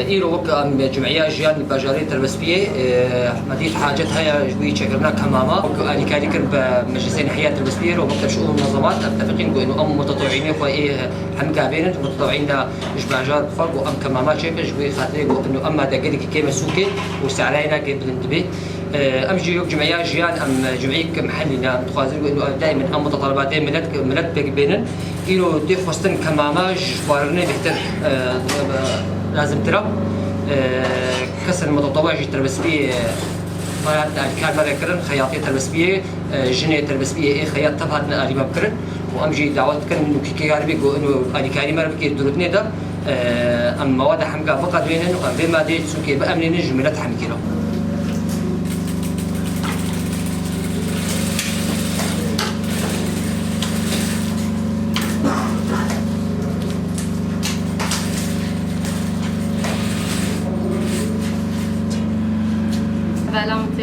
إيرو وقع جمعية جيان باجاري تربسبية مديت حاجتها جوي شكرنا كماما أنا كادي كرب مجلسين حياة تربسبية ومكتب شؤون المنظمات متفقين إنه أم متطوعين وإيه هم قابلين متطوعين دا إيش باجار فرق وأم كماما شيء جوي خاطري إنه أما دا قدك كيما سوكي وسعرينا قبل الانتباه أم جمعية جيان أم جمعية محلنا متخاذين إنه دائما أم متطلباتين ملت بينن إيرو دي خستن كماما جوارنا بيتر لازم ترى كسر المتطوع تربسبية مرات الكاميرا كرن خياطية تربسبية جنة تربسبية إيه خياط تبعت نقالي ما بكرن وأمجي دعوت كن إنه كي كاربي جو إنه أدي كاري مرة بكي درتني ده أم مواد حمقى فقط بينن وأم بما دي سوكي بأمن نجملت حمكينا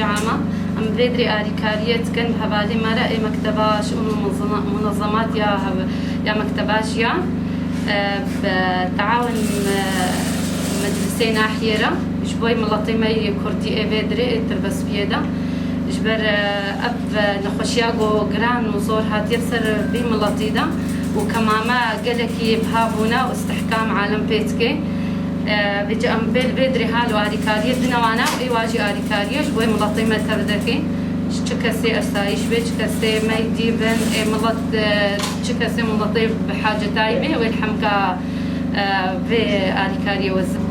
عامة أم بدري أريكارية كان بحوالي مرة مكتبة شؤون منظمات يا مكتباش يا بتعاون مدرسين أحيرة جبوي ملطيمي كردي بدري تربس بيدا جبر أب نخشياغو جران وصور هاتير سر بملطيدا وكماما قالكي بهابونا واستحكام عالم بيتكي بيجي أم بدري هالو أريكارية دنوانا وإيواجي أريكارية جوي ملطيمة تردكي شكسي أسايش بيش كسي ما يديبن ملط شكسي ملطيف بحاجة تايبة والحمكة في أريكارية وزب